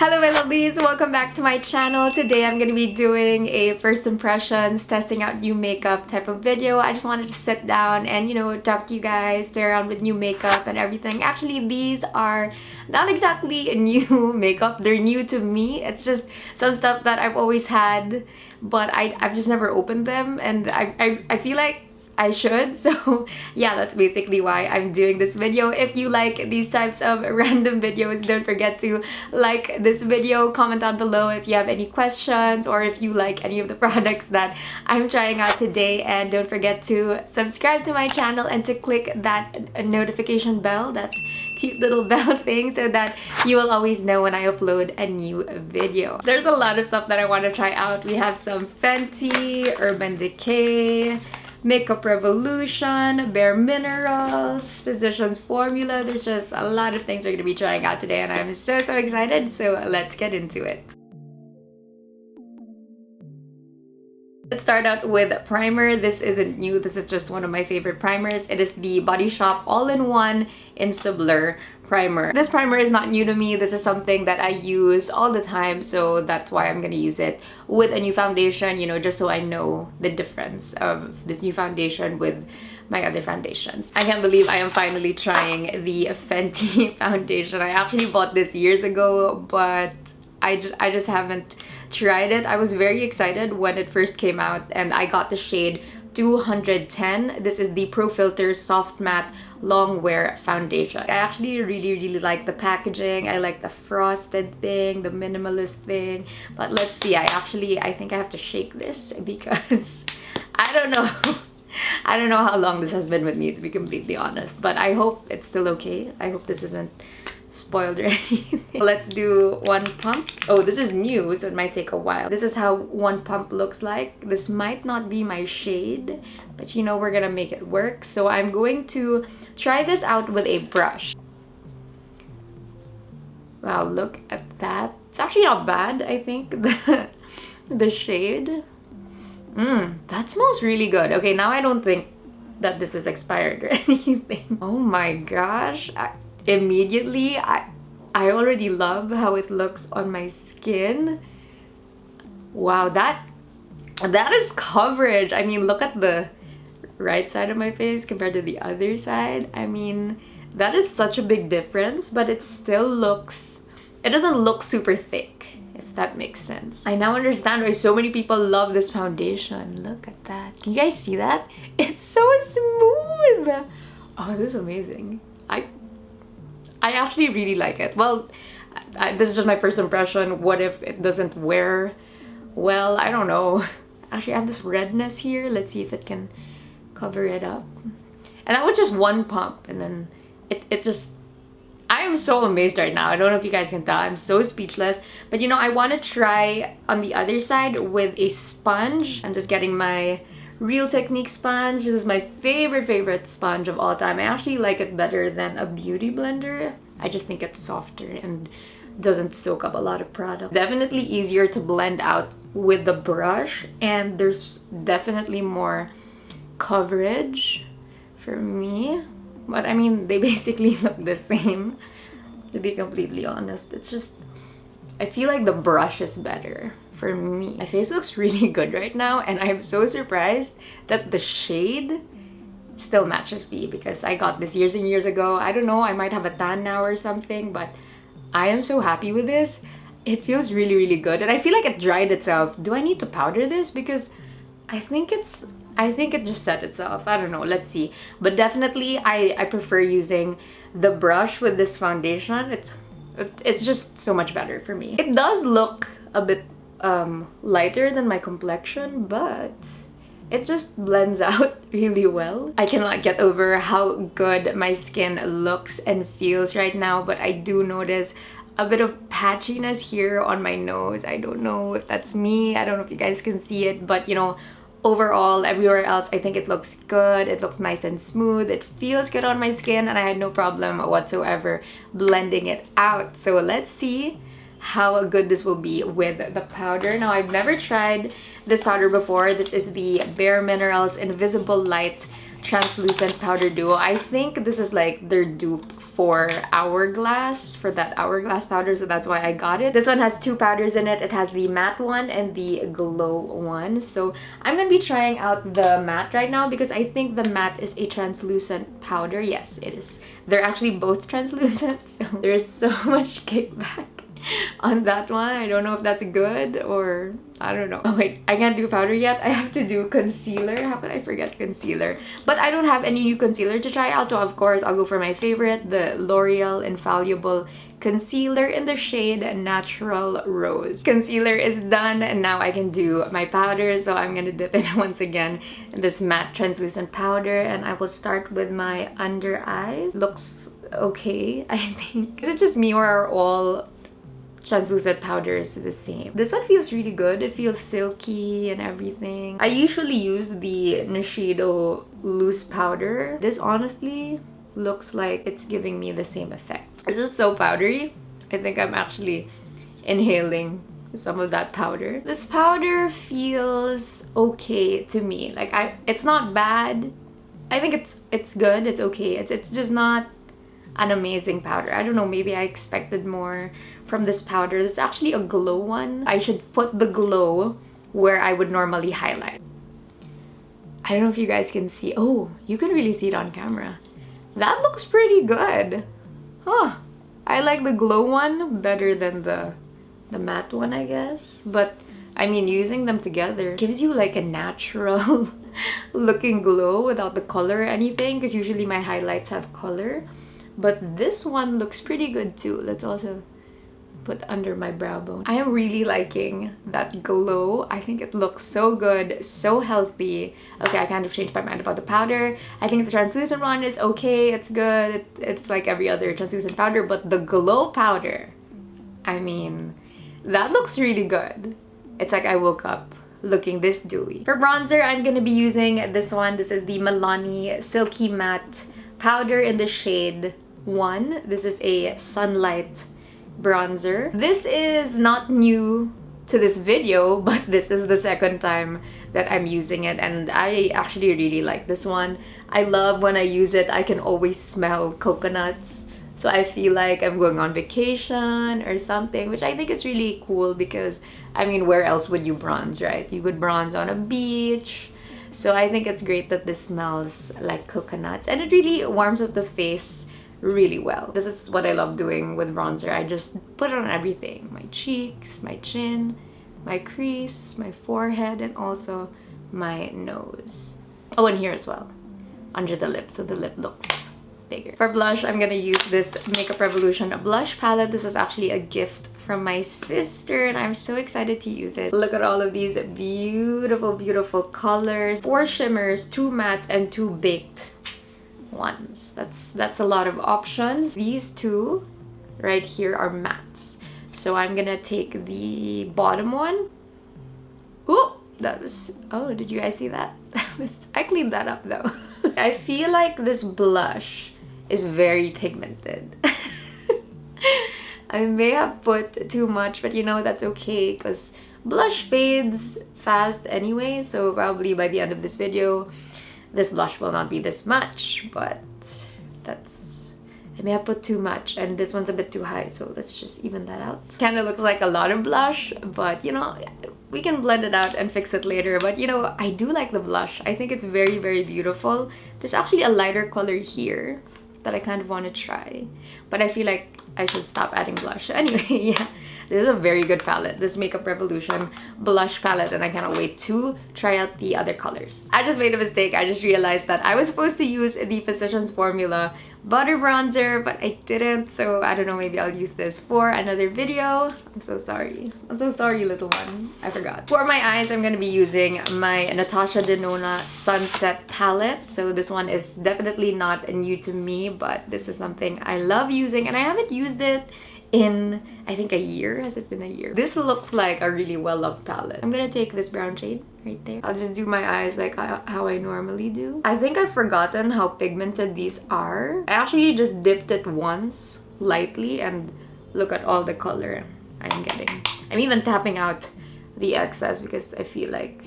Hello my lovelies, welcome back to my channel. Today I'm going to be doing a first impressions, testing out new makeup type of video. I just wanted to sit down and talk to you guys, play around with new makeup and everything. Actually, these are not exactly new makeup, they're new to me. It's just some stuff that I've always had, but I've just never opened them, and I feel like I should. So yeah, that's basically why I'm doing this video. If you like these types of random videos, don't forget to like this video, comment down below if you have any questions or if you like any of the products that I'm trying out today, and don't forget to subscribe to my channel and to click that notification bell, that cute little bell thing, so that you will always know when I upload a new video. There's a lot of stuff that I want to try out. We have some Fenty, Urban Decay, Makeup Revolution, BareMinerals, Physicians Formula. There's just a lot of things we're going to be trying out today, and I'm so excited. So let's get into it. Let's start out with primer. This isn't new. This is just one of my favorite primers. It is the Body Shop All-in-One Insta Blur primer. This primer is not new to me. This is something that I use all the time, so that's why I'm gonna use it with a new foundation, just so I know the difference of this new foundation with my other foundations. I can't believe I am finally trying the Fenty foundation. I actually bought this years ago, but I just haven't tried it. I was very excited when it first came out, and I got the shade 210. This is the Pro Filt'r Soft Matte Longwear foundation. I actually really like the packaging. I like the frosted thing, the minimalist thing. But let's see. I think I have to shake this because I don't know. I don't know how long this has been with me, to be completely honest. But I hope it's still okay. I hope this isn't spoiled or anything. Let's do one pump. Oh, this is new, so it might take a while. This is how one pump looks like. This might not be my shade, but we're gonna make it work. So I'm going to try this out with a brush. Wow, look at that. It's actually not bad, I think, the shade. That smells really good. Okay, now I don't think that this is expired or anything. Oh my gosh. Immediately, I already love how it looks on my skin. Wow, that is coverage. I mean, look at the right side of my face compared to the other side. I mean, that is such a big difference, but it doesn't look super thick, if that makes sense. I now understand why so many people love this foundation. Look at that. Can you guys see that? It's so smooth. Oh, this is amazing. I actually really like it. Well, this is just my first impression. What if it doesn't wear well? I don't know. Actually, I have this redness here. Let's see if it can cover it up. And that was just one pump, and then it just... I am so amazed right now. I don't know if you guys can tell. I'm so speechless. But I want to try on the other side with a sponge. I'm just getting my Real Technique sponge. This is my favorite sponge of all time. I actually like it better than a beauty blender. I just think it's softer and doesn't soak up a lot of product. Definitely easier to blend out with the brush, and there's definitely more coverage for me. But I mean, they basically look the same, to be completely honest. It's just, I feel like the brush is better for me. My face looks really good right now, and I'm so surprised that the shade still matches me, because I got this years and years ago. I don't know, I might have a tan now or something, but I am so happy with this. It feels really good, and I feel like it dried itself. Do I need to powder this? Because I think it just set itself. I don't know, let's see. But definitely I prefer using the brush with this foundation. It's just so much better for me. It does look a bit lighter than my complexion, but it just blends out really well. I cannot get over how good my skin looks and feels right now, but I do notice a bit of patchiness here on my nose. I don't know if that's me. I don't know if you guys can see it, but overall, everywhere else, I think it looks good. It looks nice and smooth. It feels good on my skin, and I had no problem whatsoever blending it out. So let's see how good this will be with the powder. Now, I've never tried this powder before. This is the BareMinerals Invisible Light Translucent Powder Duo. I think this is like their dupe for Hourglass, for that Hourglass powder, so that's why I got it. This one has two powders in it. It has the matte one and the glow one. So I'm gonna be trying out the matte right now because I think the matte is a translucent powder. Yes, it is. They're actually both translucent, so there's so much kickback on that one. I don't know if that's good or I don't know. Oh wait, I can't do powder yet. I have to do concealer. How could I forget concealer? But I don't have any new concealer to try out, so of course I'll go for my favorite, the L'Oreal Infallible Concealer in the shade Natural Rose. Concealer is done and now I can do my powder, so I'm gonna dip it once again in this matte translucent powder, and I will start with my under eyes. Looks okay, I think. Is it just me or are all translucent powders the same? This one feels really good. It feels silky and everything. I usually use the Eyeshadow loose powder. This honestly looks like it's giving me the same effect. This is so powdery. I think I'm actually inhaling some of that powder. This powder feels okay to me. Like it's not bad. I think it's good. It's okay. It's just not an amazing powder. I don't know, maybe I expected more from this powder. This is actually a glow one. I should put the glow where I would normally highlight. I don't know if you guys can see. Oh, you can really see it on camera. That looks pretty good. Huh. I like the glow one better than the matte one, I guess. But I mean, using them together gives you like a natural looking glow without the color or anything, because usually my highlights have color. But this one looks pretty good too. Let's also put under my brow bone. I am really liking that glow. I think it looks so good, so healthy. Okay, I kind of changed my mind about the powder. I think the translucent one is okay, it's good. It's like every other translucent powder, but the glow powder, I mean, that looks really good. It's like I woke up looking this dewy. For bronzer, I'm gonna be using this one. This is the Milani Silky Matte powder in the shade 1. This is a Sunlight bronzer. This is not new to this video, but this is the second time that I'm using it, and I actually really like this one. I love when I use it, I can always smell coconuts. So I feel like I'm going on vacation or something, which I think is really cool because, I mean, where else would you bronze, right? You would bronze on a beach. So I think it's great that this smells like coconuts, and it really warms up the face really well. This is what I love doing with bronzer. I just put it on everything. My cheeks, my chin, my crease, my forehead, and also my nose. Oh, and here as well, under the lip, so the lip looks bigger. For blush, I'm gonna use this Makeup Revolution blush palette. This was actually a gift from my sister, and I'm so excited to use it. Look at all of these beautiful, beautiful colors. 4 shimmers, 2 mattes, and 2 baked ones. That's a lot of options. These 2 right here are mattes. So I'm gonna take the bottom one. Oh, that was, oh, did you guys see that? I cleaned that up though. I feel like this blush is very pigmented. I may have put too much, but you know, that's okay because blush fades fast anyway, so probably by the end of this video this blush will not be this much, but I may have put too much, and this one's a bit too high, so let's just even that out. Kinda looks like a lot of blush, but you know, we can blend it out and fix it later. But you know, I do like the blush. I think it's very, very beautiful. There's actually a lighter color here that I kind of want to try, but I feel like I should stop adding blush. Anyway, yeah, this is a very good palette, this Makeup Revolution blush palette, and I cannot wait to try out the other colors. I just made a mistake. I just realized that I was supposed to use the Physicians Formula butter bronzer, but I didn't, so I don't know, maybe I'll use this for another video. I'm so sorry. I'm so sorry, little one. I forgot. For my eyes, I'm gonna be using my NATASHA DENONA Sunset palette. So this one is definitely not new to me, but this is something I love using, and I haven't used it in, I think, a year. Has it been a year? This looks like a really well-loved palette. I'm gonna take this brown shade right there. I'll just do my eyes like how I normally do. I think I've forgotten how pigmented these are. I actually just dipped it once lightly, and look at all the color I'm getting. I'm even tapping out the excess because I feel like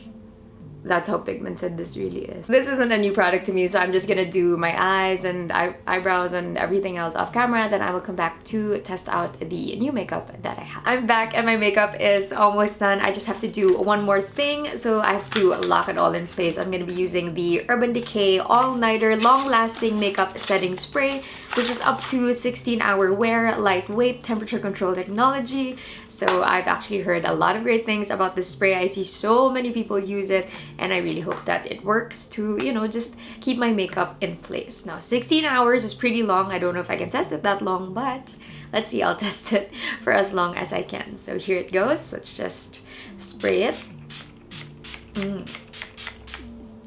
That's how pigmented this really is. This isn't a new product to me, so I'm just gonna do my eyes and eyebrows and everything else off camera. Then I will come back to test out the new makeup that I have. I'm back and my makeup is almost done. I just have to do one more thing, so I have to lock it all in place. I'm gonna be using the Urban Decay All-Nighter Long-Lasting Makeup Setting Spray. This is up to 16-hour wear, lightweight, temperature control technology. So I've actually heard a lot of great things about this spray. I see so many people use it, and I really hope that it works to, you know, just keep my makeup in place. Now, 16 hours is pretty long. I don't know if I can test it that long, but let's see. I'll test it for as long as I can. So here it goes. Let's just spray it.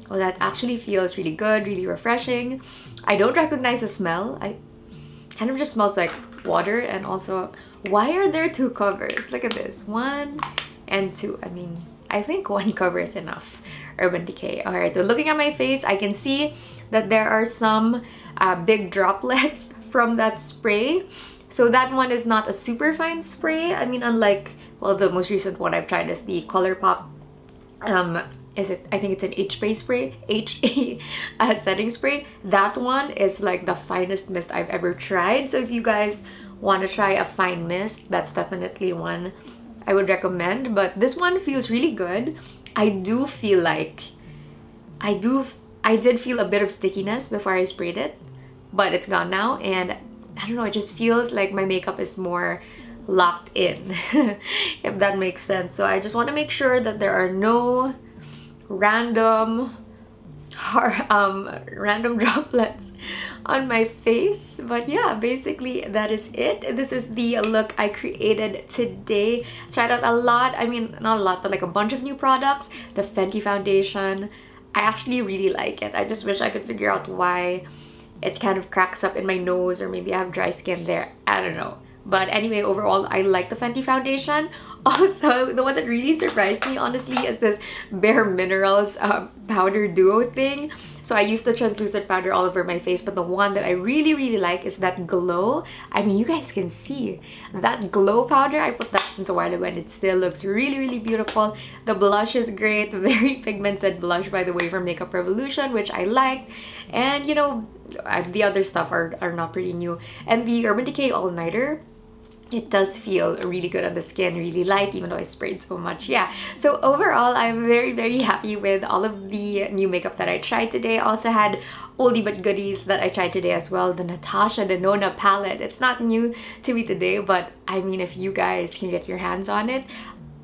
Well, that actually feels really good, really refreshing. I don't recognize the smell. I kind of just smells like water. And also, why are there two covers? Look at this, 1 and 2. I mean, I think one cover is enough. Urban Decay. All right, so looking at my face, I can see that there are some big droplets from that spray. So that one is not a super fine spray. I mean, unlike, well, the most recent one I've tried is the ColourPop. I think it's an HA spray, setting spray. That one is like the finest mist I've ever tried. So if you guys want to try a fine mist, that's definitely one I would recommend. But this one feels really good. I do feel like I did feel a bit of stickiness before I sprayed it, but it's gone now, and I don't know, it just feels like my makeup is more locked in, if that makes sense. So I just want to make sure that there are no random droplets on my face. But yeah, basically that is it. This is the look I created today. Tried out a lot, I mean, not a lot, but like a bunch of new products. The Fenty foundation, I actually really like it. I just wish I could figure out why it kind of cracks up in my nose, or maybe I have dry skin there, I don't know. But anyway, overall, I like the Fenty foundation. Also, the one that really surprised me, honestly, is this BareMinerals powder duo thing. So I used the translucent powder all over my face, but the one that I really like is that glow. I mean, you guys can see that glow powder. I put that since a while ago, and it still looks really beautiful. The blush is great, very pigmented blush, by the way, from Makeup Revolution, which I liked. And you know, the other stuff are not pretty new. And the Urban Decay All-Nighter, it does feel really good on the skin, really light, even though I sprayed so much. Yeah, so overall, I'm very happy with all of the new makeup that I tried today. I also had oldie but goodies that I tried today as well. The NATASHA DENONA palette. It's not new to me today, but I mean, if you guys can get your hands on it,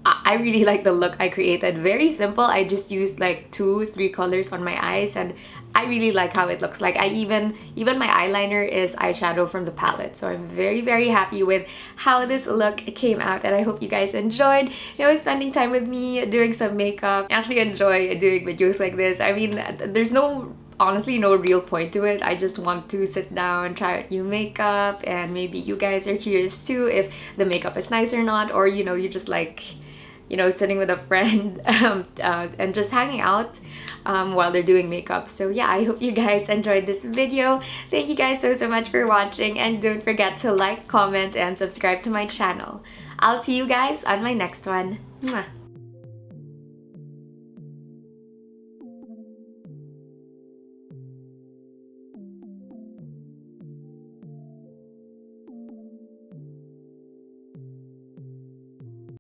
I really like the look I created. Very simple. I just used like 2-3 colors on my eyes, and I really like how it looks like. Even my eyeliner is eyeshadow from the palette. So I'm very happy with how this look came out, and I hope you guys enjoyed, you know, spending time with me doing some makeup. I actually enjoy doing videos like this. I mean, there's honestly no real point to it. I just want to sit down, try out new makeup, and maybe you guys are curious too if the makeup is nice or not, or you know, you just like, you know, sitting with a friend and just hanging out while they're doing makeup. So yeah, I hope you guys enjoyed this video. Thank you guys so much for watching, and don't forget to like, comment, and subscribe to my channel. I'll see you guys on my next one. Mwah.